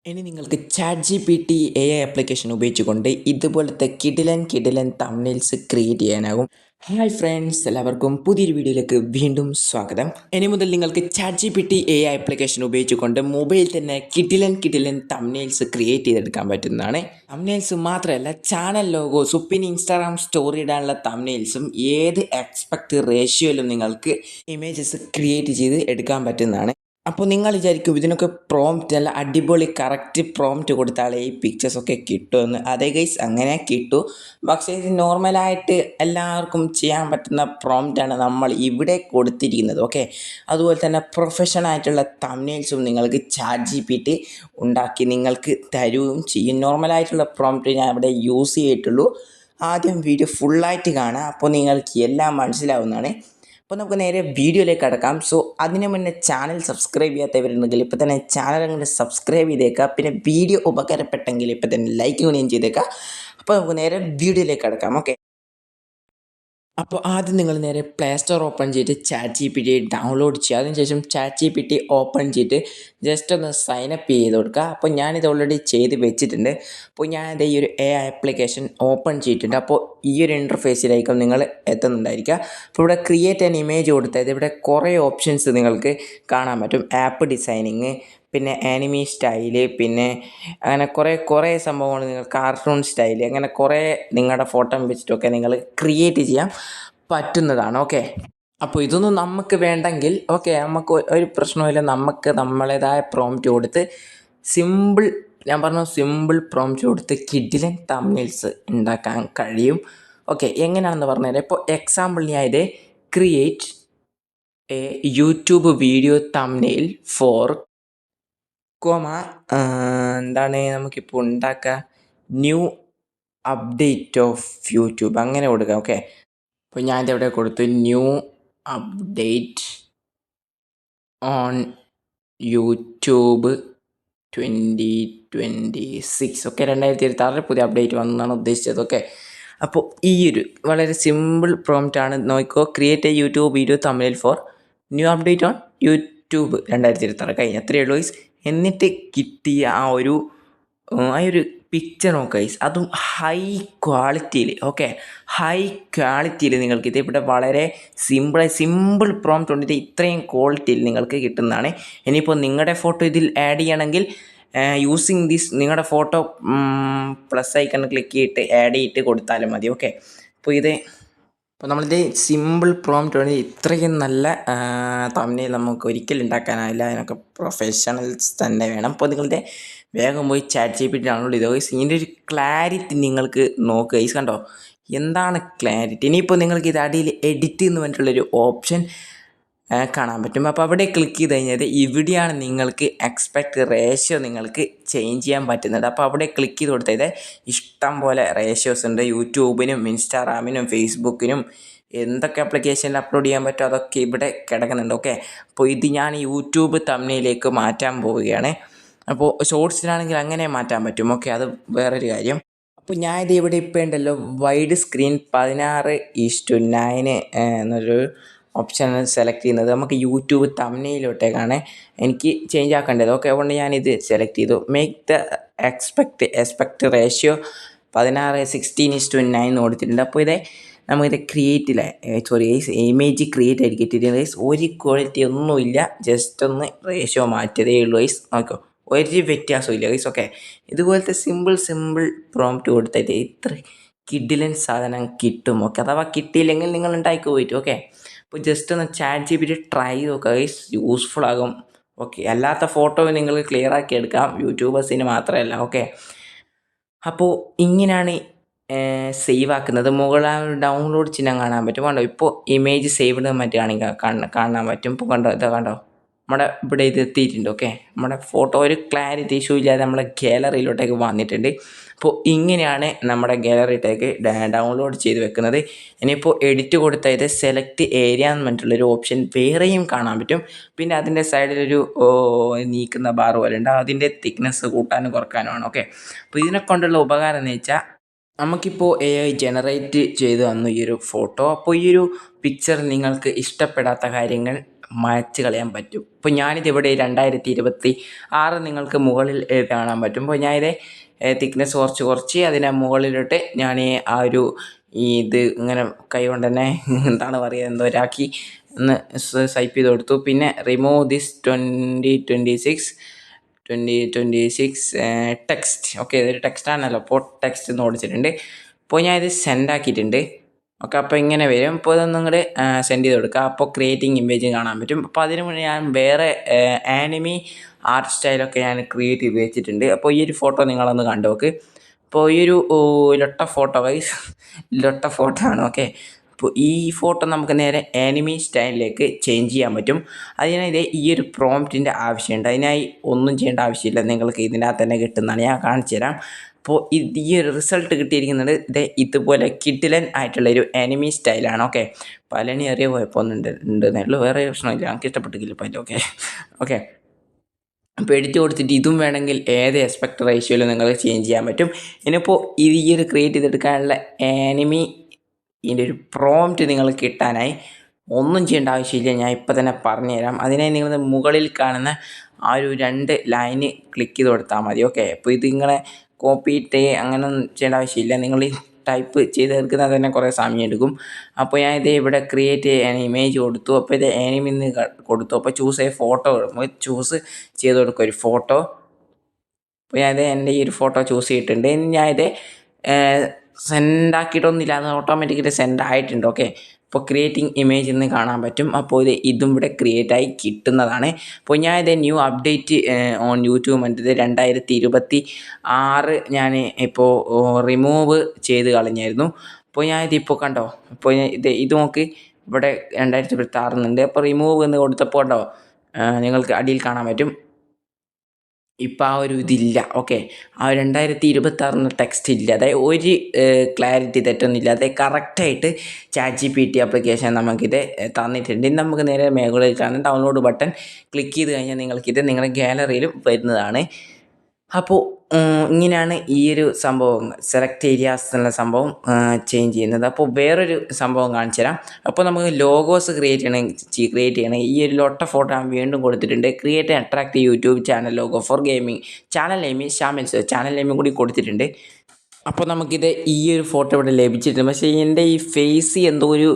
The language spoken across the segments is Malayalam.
ഇനി നിങ്ങൾക്ക് ChatGPT AI ആപ്ലിക്കേഷൻ ഉപയോഗിച്ചുകൊണ്ട് ഇതുപോലത്തെ കിടിലൻ തംബ്നെയിൽസ് ക്രിയേറ്റ് ചെയ്യാനാകും. ഹായ് ഫ്രണ്ട്സ്, എല്ലാവർക്കും പുതിയൊരു വീഡിയോയിലേക്ക് വീണ്ടും സ്വാഗതം. ഇനി മുതൽ നിങ്ങൾക്ക് ChatGPT AI ആപ്ലിക്കേഷൻ ഉപയോഗിച്ചുകൊണ്ട് മൊബൈൽ തന്നെ കിടിലൻ തംബ്നെയിൽസ് ക്രിയേറ്റ് ചെയ്തെടുക്കാൻ പറ്റുന്നതാണ്. തംബ്നെയിൽസ് മാത്രമല്ല, ചാനൽ ലോഗോസും പിന്നെ ഇൻസ്റ്റാഗ്രാം സ്റ്റോറി ഇടാനുള്ള തംബ്നെയിൽസും ഏത് എക്സ്പെക്ട് റേഷ്യോയിലും നിങ്ങൾക്ക് ഇമേജസ് ക്രിയേറ്റ് ചെയ്ത് എടുക്കാൻ പറ്റുന്നതാണ്. അപ്പോൾ നിങ്ങൾ വിചാരിക്കും ഇതിനൊക്കെ പ്രോംപ്റ്റ് നല്ല അടിപൊളി കറക്റ്റ് പ്രോംപ്റ്റ് കൊടുത്താലേ ഈ പിക്ചേഴ്സൊക്കെ കിട്ടുമെന്ന്. അതേ ഗൈസ്, അങ്ങനെ കിട്ടും. പക്ഷേ ഇത് നോർമലായിട്ട് എല്ലാവർക്കും ചെയ്യാൻ പറ്റുന്ന പ്രോംപ്റ്റാണ് നമ്മൾ ഇവിടെ കൊടുത്തിരിക്കുന്നത്. ഓക്കെ, അതുപോലെ തന്നെ പ്രൊഫഷണലായിട്ടുള്ള തംബ്നെയിൽസും നിങ്ങൾക്ക് ChatGPT ഉണ്ടാക്കി നിങ്ങൾക്ക് തരുകയും ചെയ്യും. നോർമലായിട്ടുള്ള പ്രോംപ്റ്റ് ഞാൻ ഇവിടെ യൂസ് ചെയ്തിട്ടുള്ളൂ. ആദ്യം വീഡിയോ ഫുള്ളായിട്ട് കാണാം, അപ്പോൾ നിങ്ങൾക്ക് എല്ലാം മനസ്സിലാവുന്നതാണ്. അപ്പോൾ നമുക്ക് നേരെ വീഡിയോയിലേക്ക് കടക്കാം. സോ അതിന് മുന്നേ ചാനൽ സബ്സ്ക്രൈബ് ചെയ്യാത്തവരുണ്ടെങ്കിൽ ഇപ്പോൾ തന്നെ ചാനൽ അങ്ങോട്ട് സബ്സ്ക്രൈബ് ചെയ്തേക്കുക. പിന്നെ വീഡിയോ ഉപകാരപ്പെട്ടെങ്കിൽ ഇപ്പോൾ തന്നെ ലൈക്ക് കൂടിയും ചെയ്തേക്കുക. അപ്പോൾ നമുക്ക് നേരെ വീഡിയോയിലേക്ക് കടക്കാം. ഓക്കെ, അപ്പോൾ ആദ്യം നിങ്ങൾ നേരെ പ്ലേ സ്റ്റോർ ഓപ്പൺ ചെയ്തിട്ട് ChatGPT ഡൗൺലോഡ് ചെയ്യുക. അതിനുശേഷം ChatGPT ഓപ്പൺ ചെയ്തിട്ട് ജസ്റ്റ് ഒന്ന് സൈനപ്പ് ചെയ്ത് കൊടുക്കുക. അപ്പോൾ ഞാനിത് ഓൾറെഡി ചെയ്ത് വെച്ചിട്ടുണ്ട്. അപ്പോൾ ഞാനിത് ഈ ഒരു ആപ്ലിക്കേഷൻ ഓപ്പൺ ചെയ്തിട്ടുണ്ട്. അപ്പോൾ ഈ ഒരു ഇൻ്റർഫേസിലായിരിക്കും നിങ്ങൾ എത്തുന്നുണ്ടായിരിക്കുക. അപ്പോൾ ഇവിടെ ക്രിയേറ്റ് ആൻ ഇമേജ് കൊടുത്തത് ഇവിടെ കുറേ ഓപ്ഷൻസ് നിങ്ങൾക്ക് കാണാൻ പറ്റും. ആപ്പ് ഡിസൈനിങ്, പിന്നെ ആനിമി സ്റ്റൈല്, പിന്നെ അങ്ങനെ കുറേ സംഭവങ്ങൾ, നിങ്ങൾ കാർട്ടൂൺ സ്റ്റൈല്, അങ്ങനെ കുറേ നിങ്ങളുടെ ഫോട്ടോ വെച്ചിട്ടൊക്കെ നിങ്ങൾ ക്രിയേറ്റ് ചെയ്യാൻ പറ്റുന്നതാണ്. ഓക്കെ, അപ്പോൾ ഇതൊന്നും നമുക്ക് വേണ്ടെങ്കിൽ ഓക്കെ, നമുക്ക് ഒരു പ്രശ്നമില്ല. നമുക്ക് നമ്മളേതായ പ്രോംപ്റ്റ് കൊടുത്ത് സിമ്പിൾ പ്രോംപ്റ്റ് കൊടുത്ത് കിഡിലൻ തംബ്നെയിൽസ് ഉണ്ടാക്കാൻ കഴിയും. ഓക്കെ, എങ്ങനെയാണെന്ന് പറഞ്ഞുതരാം. ഇപ്പോൾ എക്സാമ്പിൾ ഞാൻ ഇത് create a YouTube video thumbnail for എന്താണ് നമുക്കിപ്പോൾ ഉണ്ടാക്കുക, ന്യൂ അപ്ഡേറ്റ് ഓഫ് യൂട്യൂബ് അങ്ങനെ കൊടുക്കുക. ഓക്കെ, അപ്പോൾ ഞാൻ ഇതെവിടെ കൊടുത്തു, new update on YouTube 2026. Okay, 2026 പുതിയ അപ്ഡേറ്റ് വന്നതാണ് ഉദ്ദേശിച്ചത്. ഓക്കെ, അപ്പോൾ ഈ ഒരു വളരെ സിമ്പിൾ പ്രോംപ്റ്റാണ്. നോക്കിക്കോ, create a YouTube video thumbnail for new update on YouTube 2026 കഴിഞ്ഞ അത്രയേ ഉള്ളൂ. എന്നിട്ട് കിട്ടിയ ആ ഒരു പിക്ചർ നോക്കുക ഗൈസ്, അതും ഹൈ ക്വാളിറ്റിയിൽ. ഓക്കെ, ഹൈ ക്വാളിറ്റിയിൽ നിങ്ങൾക്ക് ഇത് ഇവിടെ വളരെ സിമ്പിൾ പ്രോംപ്റ്റ് കൊണ്ടിട്ട് ഇത്രയും ക്വാളിറ്റിയിൽ നിങ്ങൾക്ക് കിട്ടുന്നതാണ്. ഇനിയിപ്പോൾ നിങ്ങളുടെ ഫോട്ടോ ഇതിൽ ആഡ് ചെയ്യണമെങ്കിൽ യൂസിങ് ദിസ് നിങ്ങളുടെ ഫോട്ടോ പ്ലസ് ഐക്കൺ ക്ലിക്ക് ചെയ്തിട്ട് ആഡ് ചെയ്തിട്ട് കൊടുത്താലും മതി. ഓക്കെ, അപ്പോൾ നമ്മളിത് സിമ്പിൾ പ്രോംപ്റ്റ് വേണ്ടി ഇത്രയും നല്ല തംബ്നെയിൽ നമുക്ക് ഒരിക്കലും ഉണ്ടാക്കാനാവില്ല. അതിനൊക്കെ പ്രൊഫഷണൽസ് തന്നെ വേണം. അപ്പോൾ നിങ്ങളുടെ വേഗം പോയി ChatGPT ഡൗൺലോഡ് ചെയ്തോ. ഇതിൻ്റെ ഒരു ക്ലാരിറ്റി നിങ്ങൾക്ക് നോക്കുക. ഈ കണ്ടോ എന്താണ് ക്ലാരിറ്റി. ഇനിയിപ്പോൾ നിങ്ങൾക്ക് ഇത് അടിയിൽ എഡിറ്റ് എന്ന് പറഞ്ഞിട്ടുള്ളൊരു ഓപ്ഷൻ കാണാൻ പറ്റും. അപ്പോൾ അവിടെ ക്ലിക്ക് ചെയ്ത് കഴിഞ്ഞാൽ ഇവിടെയാണ് നിങ്ങൾക്ക് എക്സ്പെക്ട് റേഷ്യോ നിങ്ങൾക്ക് ചേഞ്ച് ചെയ്യാൻ പറ്റുന്നത്. അപ്പോൾ അവിടെ ക്ലിക്ക് ചെയ്ത് കൊടുത്തത് ഇഷ്ടം പോലെ റേഷ്യോസ് ഉണ്ട്. യൂട്യൂബിനും ഇൻസ്റ്റാഗ്രാമിനും ഫേസ്ബുക്കിനും എന്തൊക്കെ ആപ്ലിക്കേഷനിൽ അപ്ലോഡ് ചെയ്യാൻ പറ്റുമോ അതൊക്കെ ഇവിടെ കിടക്കുന്നുണ്ട്. ഓക്കെ, അപ്പോൾ ഇത് ഞാൻ യൂട്യൂബ് തംബ്നെയിലേക്ക് മാറ്റാൻ പോവുകയാണ്. അപ്പോൾ ഷോർട്സിലാണെങ്കിൽ അങ്ങനെ മാറ്റാൻ പറ്റും. ഓക്കെ, അത് വേറൊരു കാര്യം. അപ്പോൾ ഞാൻ ഇത് ഇവിടെ ഇപ്പോൾ ഉണ്ടല്ലോ വൈഡ് സ്ക്രീൻ 16:9 എന്നൊരു ഓപ്ഷനാണ് സെലക്ട് ചെയ്യുന്നത്. നമുക്ക് യൂട്യൂബ് തംബ്നെയിലോട്ടേക്കാണ് എനിക്ക് ചേഞ്ച് ആക്കേണ്ടത്. ഓക്കെ, അതുകൊണ്ട് ഞാനിത് സെലക്ട് ചെയ്തു. മേക്ക് ദ എക്സ്പെക്ട് റേഷ്യോ 16:9 കൊടുത്തിട്ടുണ്ട്. അപ്പോൾ നമുക്കിത് ക്രിയേറ്റില്ല, ഇമേജ് ക്രിയേറ്റ് ആയിരിക്കും ഇട്ടിട്ടുണ്ട്. ഒരു ക്വാളിറ്റി ഒന്നുമില്ല, ജസ്റ്റ് ഒന്ന് റേഷ്യോ മാറ്റിയതേ ഉള്ളൂ ഗൈസ്. നോക്കോ, ഒരു വ്യത്യാസവും ഇല്ല ഗൈസ്. ഓക്കെ, ഇതുപോലത്തെ സിമ്പിൾ പ്രോംപ്റ്റ് കൊടുത്തിട്ട് ഇത്ര കിഡിലൻ സാധനം കിട്ടും. ഓക്കെ, അഥവാ കിട്ടിയില്ലെങ്കിൽ നിങ്ങൾ ഉണ്ടാക്കി പോയിട്ട്. ഓക്കെ, അപ്പോൾ ജസ്റ്റ് ഒന്ന് ChatGPT ട്രൈ നോക്കുക ഗൈസ്, യൂസ്ഫുൾ ആകും. ഓക്കെ, അല്ലാത്ത ഫോട്ടോ നിങ്ങൾ ക്ലിയർ ആക്കി എടുക്കാം, യൂട്യൂബേഴ്സിന് മാത്രമല്ല. ഓക്കെ, അപ്പോൾ ഇങ്ങനെയാണ് സേവ് ആക്കുന്നത്. മുകളിൽ ഡൗൺലോഡ് ചിഹ്നം കാണാൻ പറ്റും. കണ്ടോ, ഇപ്പോൾ ഇമേജ് സേവ്ഡ് മറ്റാണെങ്കിൽ കാണാൻ പറ്റും. ഇപ്പോൾ കണ്ടോ, കണ്ടോ നമ്മുടെ ഇവിടെ ഇത് എത്തിയിട്ടുണ്ട്. ഓക്കെ, നമ്മുടെ ഫോട്ടോ ഒരു ക്ലാരിറ്റി ഇഷ്യൂ ഇല്ലാതെ നമ്മളെ ഗാലറിയിലോട്ടേക്ക് വന്നിട്ടുണ്ട്. അപ്പോൾ ഇങ്ങനെയാണ് നമ്മുടെ ഗാലറിയിലേക്ക് ഡൗൺലോഡ് ചെയ്ത് വെക്കുന്നത്. ഇനിയിപ്പോൾ എഡിറ്റ് കൊടുത്തത് സെലക്ട് ഏരിയ എന്ന് പറഞ്ഞിട്ടുള്ളൊരു ഓപ്ഷൻ വേറെയും കാണാൻ പറ്റും. പിന്നെ അതിൻ്റെ സൈഡിലൊരു നീക്കുന്ന ബാർ പോലെ ഉണ്ട്, അതിൻ്റെ തിക്നെസ് കൂട്ടാനും കുറക്കാനുമാണ്. ഓക്കെ, അപ്പോൾ ഇതിനെ കൊണ്ടുള്ള ഉപകാരം എന്ന് വെച്ചാൽ നമുക്കിപ്പോൾ AI ജനറേറ്റ് ചെയ്ത് തന്നു ഈ ഒരു ഫോട്ടോ. അപ്പോൾ ഈ ഒരു പിക്ചർ നിങ്ങൾക്ക് ഇഷ്ടപ്പെടാത്ത കാര്യങ്ങൾ മായ്ച്ച് കളയാൻ പറ്റും. ഇപ്പോൾ ഞാനിതിവിടെ 2026 നിങ്ങൾക്ക് മുകളിൽ കാണാൻ പറ്റും. അപ്പോൾ ഞാനിത് തിക്നെസ് കുറച്ച് അതിനെ മുകളിലിട്ട് ഞാൻ ആ ഒരു ഇത് ഇങ്ങനെ കൈ കൊണ്ട് തന്നെ എന്താണ് പറയുക എന്തോരാക്കി ഒന്ന് സ്വൈപ്പ് ചെയ്ത് കൊടുത്തു. പിന്നെ റിമൂവ് ദിസ് 2026 ടെക്സ്റ്റ്. ഓക്കെ, ഇതൊരു ടെക്സ്റ്റാണല്ലോ, അപ്പോൾ ടെക്സ്റ്റ് എന്ന് ഓടിച്ചിട്ടുണ്ട്. അപ്പോൾ ഞാൻ ഇത് സെൻഡ് ആക്കിയിട്ടുണ്ട്. ഓക്കെ, അപ്പോൾ ഇങ്ങനെ വരും. അപ്പോൾ ഇതൊന്നും ഇങ്ങോട്ട് സെൻഡ് ചെയ്ത് കൊടുക്കുക. അപ്പോൾ ക്രിയേറ്റിംഗ് ഇമേജ് കാണാൻ പറ്റും. അപ്പോൾ അതിന് മുന്നേ ഞാൻ വേറെ ആനിമി ആർട്ട് സ്റ്റൈലൊക്കെ ഞാൻ ക്രിയേറ്റ് ചെയ്ത് വെച്ചിട്ടുണ്ട്. അപ്പോൾ ഈ ഒരു ഫോട്ടോ നിങ്ങളൊന്ന് കണ്ടു നോക്ക്. അപ്പോൾ ഈ ഒരു ലൊട്ട ഫോട്ടോ ആണ്. ഓക്കെ, അപ്പോൾ ഈ ഫോട്ടോ നമുക്ക് നേരെ ആനിമി സ്റ്റൈലിലേക്ക് ചേഞ്ച് ചെയ്യാൻ പറ്റും. അതിനായി ഈ ഒരു പ്രോംപ്റ്റിൻ്റെ ആവശ്യമുണ്ട്. അതിനായി ഒന്നും ചെയ്യേണ്ട ആവശ്യമില്ല, നിങ്ങൾക്ക് ഇതിനകത്ത് തന്നെ കിട്ടുന്നതാണ്. ഞാൻ കാണിച്ചു തരാം. അപ്പോൾ ഈ ഒരു റിസൾട്ട് കിട്ടിയിരിക്കുന്നത് ഇതുപോലെ കിഡിലൻ ആയിട്ടുള്ളൊരു ആനിമി സ്റ്റൈലാണ്. ഓക്കെ, പലനി അറിയ കുഴപ്പമൊന്നും ഉണ്ടെന്നേ ഉള്ളൂ, വേറെ പ്രശ്നമില്ല. എനിക്ക് ഇഷ്ടപ്പെട്ടില്ല ഇപ്പോൾ. ഓക്കെ, അപ്പോൾ എഡിറ്റ് കൊടുത്തിട്ട് ഇതും വേണമെങ്കിൽ ഏത് എസ്പെക്ട് റേഷ്യോയിലും നിങ്ങൾക്ക് ചേഞ്ച് ചെയ്യാൻ പറ്റും. ഇനിയിപ്പോൾ ഈ ഒരു ക്രിയേറ്റ് ചെയ്തെടുക്കാനുള്ള ആനിമി ഇതിൻ്റെ ഒരു പ്രോംപ്റ്റ് നിങ്ങൾക്ക് കിട്ടാനായി ഒന്നും ചെയ്യേണ്ട ആവശ്യമില്ല, ഞാൻ ഇപ്പോൾ തന്നെ പറഞ്ഞു തരാം. അതിനായി നിങ്ങൾ മുകളിൽ കാണുന്ന ആ ഒരു 2 ലൈന് ക്ലിക്ക് ചെയ്ത് കൊടുത്താൽ മതി. ഓക്കെ, അപ്പോൾ ഇത് നിങ്ങളെ കോപ്പി ഇട്ട് അങ്ങനെ ഒന്നും ചെയ്യേണ്ട ആവശ്യമില്ല. നിങ്ങൾ ടൈപ്പ് ചെയ്തെടുക്കുന്നത് തന്നെ കുറേ സമയം എടുക്കും. അപ്പോൾ ഞാൻ ഇത് ഇവിടെ ക്രിയേറ്റ് ചെയ്യാൻ ഇമേജ് കൊടുത്തു. അപ്പോൾ ഇത് ആനിമിന്ന് കൊടുത്തു. അപ്പോൾ ചൂസ് എ ഫോട്ടോ ചൂസ് ചെയ്ത് കൊടുക്കുക ഒരു ഫോട്ടോ. അപ്പോൾ ഞാനിത് എൻ്റെ ഈ ഒരു ഫോട്ടോ ചൂസ് ചെയ്തിട്ടുണ്ട്. ഞാനിത് സെൻഡ് ആക്കിയിട്ടൊന്നുമില്ല, അത് ഓട്ടോമാറ്റിക്കലി സെൻഡ് ആയിട്ടുണ്ട്. ഓക്കെ, അപ്പോൾ ക്രിയേറ്റിംഗ് ഇമേജ് എന്ന് കാണാൻ പറ്റും. അപ്പോൾ ഇതും ഇവിടെ ക്രിയേറ്റായി കിട്ടുന്നതാണ്. അപ്പോൾ ഞാൻ ഇത് ന്യൂ അപ്ഡേറ്റ് ഓൺ യൂട്യൂബ് ഇത് 2026 ഞാൻ ഇപ്പോൾ റിമൂവ് ചെയ്ത് കളഞ്ഞായിരുന്നു. അപ്പോൾ ഞാനിതിപ്പോൾ കണ്ടോ, ഇപ്പോൾ ഇത് നോക്ക്, ഇവിടെ 2026 എന്നുണ്ട്. അപ്പോൾ റിമൂവ് എന്ന് കൊടുത്തപ്പോൾ കണ്ടോ, നിങ്ങൾക്ക് അടിയിൽ കാണാൻ പറ്റും ഇപ്പം ആ ഒരു ഇതില്ല. ഓക്കെ, ആ 2026 ടെക്സ്റ്റ് ഇല്ല. അതായത് ഒരു ക്ലാരിറ്റി തെറ്റൊന്നുമില്ലാതെ കറക്റ്റായിട്ട് ChatGPT ആപ്ലിക്കേഷൻ നമുക്കിത് തന്നിട്ടുണ്ട്. ഇനി നമുക്ക് നേരെ മേഖലയിൽ കാണാൻ ഡൗൺലോഡ് ബട്ടൺ ക്ലിക്ക് ചെയ്ത് കഴിഞ്ഞാൽ നിങ്ങൾക്കിത് നിങ്ങളുടെ ഗാലറിയിലും വരുന്നതാണ്. അപ്പോൾ ഇങ്ങനെയാണ് ഈ ഒരു സംഭവം സെലക്ട് ഏരിയാസ് എന്നുള്ള സംഭവം ചേഞ്ച് ചെയ്യുന്നത്. അപ്പോൾ വേറൊരു സംഭവം കാണിച്ചു തരാം. അപ്പോൾ നമുക്ക് ലോഗോസ് ക്രിയേറ്റ് ചെയ്യണം. ഈ ഒരു ലോട്ട ഫോട്ടോ ഞാൻ വീണ്ടും കൊടുത്തിട്ടുണ്ട്. Create attract YouTube channel logo for gaming. Channel name Shamil's, channel നെയിമും കൂടി കൊടുത്തിട്ടുണ്ട്. അപ്പോൾ നമുക്കിത് ഈ ഒരു ഫോട്ടോ ഇവിടെ ലഭിച്ചിട്ടുണ്ട്. പക്ഷേ എൻ്റെ ഈ ഫേസ് എന്തോ ഒരു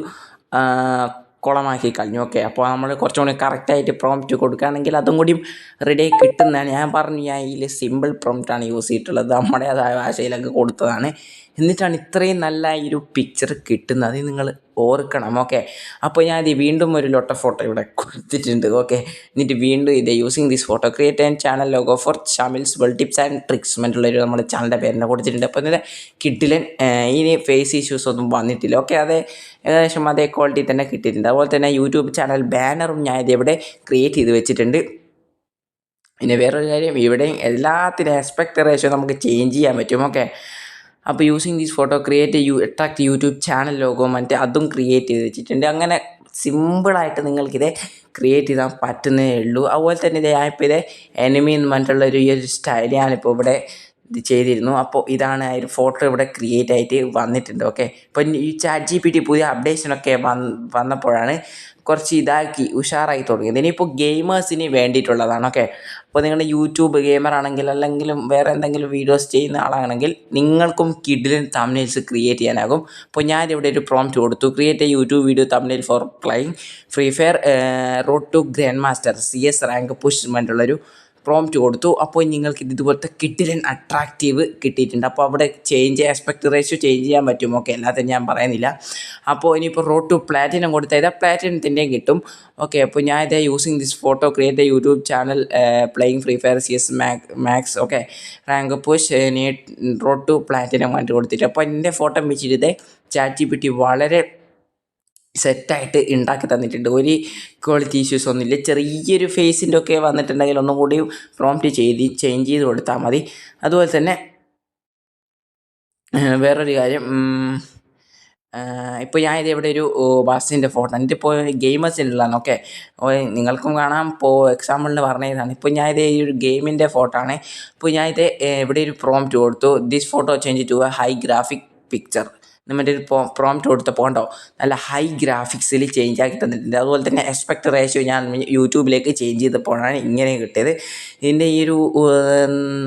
കുളമാക്കി കഴിഞ്ഞു. ഓക്കെ, അപ്പോൾ നമ്മൾ കുറച്ചും കൂടി കറക്റ്റായിട്ട് പ്രോംപ്റ്റ് കൊടുക്കുകയാണെങ്കിൽ അതും കൂടിയും റെഡി കിട്ടുന്നതാണ്. ഞാൻ പറഞ്ഞു, ഞാൻ ഇതിൽ സിമ്പിൾ പ്രോംപ്റ്റാണ് യൂസ് ചെയ്തിട്ടുള്ളത്, നമ്മുടേതായ ഭാഷയിലൊക്കെ കൊടുത്തതാണ്. എന്നിട്ടാണ് ഇത്രയും നല്ല ഈ ഒരു പിക്ചർ കിട്ടുന്നത്, നിങ്ങൾ ഓർക്കണം. ഓക്കെ, അപ്പോൾ ഞാൻ ഇത് വീണ്ടും ഒരു ലോട്ട ഫോട്ടോ ഇവിടെ കൊടുത്തിട്ടുണ്ട്. ഓക്കെ, എന്നിട്ട് വീണ്ടും ഇത് using this photo create and channel logo for Shamil's world tips and tricks മറ്റുള്ളൊരു നമ്മുടെ ചാനലിൻ്റെ പേരിനെ കൊടുത്തിട്ടുണ്ട്. അപ്പോൾ ഇതിൻ്റെ കിഡിലൻ ഇനി ഫേസ് ഇഷ്യൂസ് ഒന്നും വന്നിട്ടില്ല. ഓക്കെ, അത് ഏകദേശം അതേ ക്വാളിറ്റി തന്നെ കിട്ടിയിട്ടുണ്ട്. അതുപോലെ തന്നെ യൂട്യൂബ് ചാനൽ ബാനറും ഞാൻ ഇതിവിടെ ക്രിയേറ്റ് ചെയ്ത് വെച്ചിട്ടുണ്ട്. പിന്നെ വേറൊരു കാര്യം, ഇവിടെ എല്ലാത്തിനും ആസ്പെക്ട് റേഷ്യോ നമുക്ക് ചേഞ്ച് ചെയ്യാൻ പറ്റും. ഓക്കെ, അപ്പോൾ using these photo create attract YouTube channel logo അതും ക്രിയേറ്റ് ചെയ്ത് വെച്ചിട്ടുണ്ട്. അങ്ങനെ സിമ്പിളായിട്ട് നിങ്ങൾക്കിത് ക്രിയേറ്റ് ചെയ്താൽ പറ്റുന്നേ ഉള്ളൂ. അതുപോലെ തന്നെ ഞാനിപ്പോൾ ഇത് എനിമി എന്ന് പറഞ്ഞിട്ടുള്ളൊരു ഈ ഒരു സ്റ്റൈൽ ഞാനിപ്പോൾ ഇവിടെ ഇത് ചെയ്തിരുന്നു. അപ്പോൾ ഇതാണ് ആ ഒരു ഫോട്ടോ ഇവിടെ ക്രിയേറ്റ് ആയിട്ട് വന്നിട്ടുണ്ട്. ഓക്കെ, ഇപ്പം ഈ ChatGPT പുതിയ അപ്ഡേഷനൊക്കെ വന്നപ്പോഴാണ് കുറച്ച് ഇതാക്കി ഉഷാറായി തുടങ്ങിയത്. ഇനിയിപ്പോൾ ഗെയിമേഴ്സിന് വേണ്ടിയിട്ടുള്ളതാണ്. ഓക്കെ, അപ്പോൾ നിങ്ങൾ യൂട്യൂബ് ഗെയിമർ ആണെങ്കിൽ അല്ലെങ്കിലും വേറെ എന്തെങ്കിലും വീഡിയോസ് ചെയ്യുന്ന ആളാണെങ്കിൽ നിങ്ങൾക്കും കിഡിലൻ തംബ്നെയിൽസ് ക്രിയേറ്റ് ചെയ്യാനാകും. അപ്പോൾ ഞാനിവിടെ ഒരു പ്രോംപ്റ്റ് കൊടുത്തു, create a YouTube video thumbnail for playing Free Fire road to grandmaster CS rank push പറഞ്ഞിട്ടുള്ളൊരു പ്രോംപ്റ്റ് കൊടുത്തു. അപ്പോൾ നിങ്ങൾക്ക് ഇതുപോലത്തെ കിഡിലൻ അട്രാക്റ്റീവ് കിട്ടിയിട്ടുണ്ട്. അപ്പോൾ അവിടെ ആസ്പെക്ട് റേഷ്യോ ചേഞ്ച് ചെയ്യാൻ പറ്റും. ഓക്കെ, എല്ലാത്തിനും ഞാൻ പറയുന്നില്ല. അപ്പോൾ ഇനിയിപ്പോൾ റോഡ് ടു പ്ലാറ്റിനം കൊടുത്താൽ പ്ലാറ്റിനത്തിൻ്റെയും കിട്ടും. ഓക്കെ, അപ്പോൾ ഞാൻ ഇതേ using this photo create a YouTube channel playing Free Fire CS max. Okay, rank push road to platinum വേണ്ടി കൊടുത്തിട്ട് അപ്പോൾ എൻ്റെ ഫോട്ടോ വെച്ചിട്ട് ഇതേ ChatGPT വളരെ സെറ്റായിട്ട് ഉണ്ടാക്കി തന്നിട്ടുണ്ട്. ഒരു ക്വാളിറ്റി ഇഷ്യൂസ് ഒന്നുമില്ല. ചെറിയൊരു ഫേസിൻ്റെ ഒക്കെ വന്നിട്ടുണ്ടെങ്കിൽ ഒന്നും കൂടി പ്രോംപ്റ്റ് ചേഞ്ച് ചെയ്ത് കൊടുത്താൽ മതി. അതുപോലെ തന്നെ വേറൊരു കാര്യം, ഇപ്പോൾ ഞാൻ ഇവിടെ ഒരു ബസ്സിൻ്റെ ഫോട്ടോ എന്നിട്ട് ഇപ്പോൾ ഗെയിമേഴ്സിനുള്ളതാണ്. ഓക്കെ, നിങ്ങൾക്കും കാണാം. ഇപ്പോൾ എക്സാമ്പിളിന് പറഞ്ഞതാണ്. ഇപ്പോൾ ഞാനിത് ഈ ഒരു ഗെയിമിൻ്റെ ഫോട്ടോ ആണ്. ഇപ്പോൾ ഞാനിത് ഇവിടെ ഒരു പ്രോംപ്റ്റ് കൊടുത്തു, this photo change to a high graphic picture. നമ്മുടെ ഒരു പ്രോംപ്റ്റ് കൊടുത്തപ്പോൾ ഉണ്ടോ നല്ല ഹൈ ഗ്രാഫിക്സിൽ ചേഞ്ച് ആക്കി തന്നിട്ടുണ്ട്. അതുപോലെ തന്നെ എസ്പെക്ട് റേഷ്യോ ഞാൻ യൂട്യൂബിലേക്ക് ചേഞ്ച് ചെയ്തപ്പോഴാണ് ഇങ്ങനെ കിട്ടിയത്. ഇതിൻ്റെ ഈ ഒരു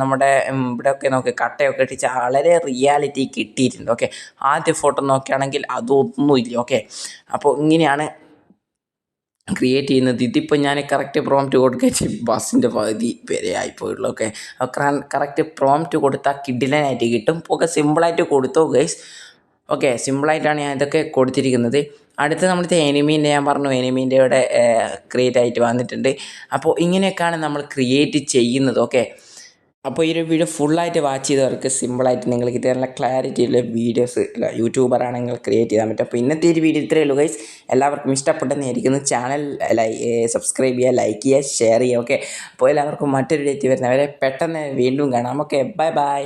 നമ്മുടെ ഇവിടെയൊക്കെ നോക്കി കട്ടയൊക്കെ ഇട്ടിച്ച് വളരെ റിയാലിറ്റി കിട്ടിയിട്ടുണ്ട്. ഓക്കെ, ആദ്യ ഫോട്ടോ നോക്കുകയാണെങ്കിൽ അതൊന്നുമില്ല. ഓക്കെ, അപ്പോൾ ഇങ്ങനെയാണ് ക്രിയേറ്റ് ചെയ്യുന്നത്. ഇതിപ്പോൾ ഞാൻ കറക്റ്റ് പ്രോംപ്റ്റ് കൊടുക്കുക ബസ്സിൻ്റെ പകുതി വരെ ആയിപ്പോയുള്ളൂ. ഓക്കെ, കറക്റ്റ് പ്രോംപ്റ്റ് കൊടുത്താൽ കിഡിലനായിട്ട് കിട്ടും. ഓക്കെ, സിമ്പിളായിട്ട് കൊടുത്തോ ഗൈസ്. ഓക്കെ, സിമ്പിളായിട്ടാണ് ഞാൻ ഇതൊക്കെ കൊടുത്തിരിക്കുന്നത്. അടുത്ത നമ്മുടെ എനിമീൻ്റെ ഞാൻ പറഞ്ഞു, എനിമീൻ്റെ ഇവിടെ ക്രിയേറ്റ് ആയിട്ട് വന്നിട്ടുണ്ട്. അപ്പോൾ ഇങ്ങനെയൊക്കെയാണ് നമ്മൾ ക്രിയേറ്റ് ചെയ്യുന്നത്. ഓക്കെ, അപ്പോൾ ഈ ഒരു വീഡിയോ ഫുള്ളായിട്ട് വാച്ച് ചെയ്തവർക്ക് സിമ്പിളായിട്ട് നിങ്ങൾക്ക് നല്ല ക്ലാരിറ്റിയുള്ള വീഡിയോസ് യൂട്യൂബറാണെങ്കിൽ ക്രിയേറ്റ് ചെയ്യാൻ പറ്റും. അപ്പോൾ ഇന്നത്തെ ഒരു വീഡിയോ ഇത്രയേ ഉള്ളൂ ഗൈസ്. എല്ലാവർക്കും ഇഷ്ടപ്പെട്ടെന്നായിരിക്കുന്നു. ചാനൽ സബ്സ്ക്രൈബ് ചെയ്യുക, ലൈക്ക് ചെയ്യുക, ഷെയർ ചെയ്യുക. ഓക്കെ, അപ്പോൾ എല്ലാവർക്കും മറ്റൊരു വീഡിയോ വരുന്നവരെ പെട്ടെന്ന് വീണ്ടും കാണാം. Okay, bye bye.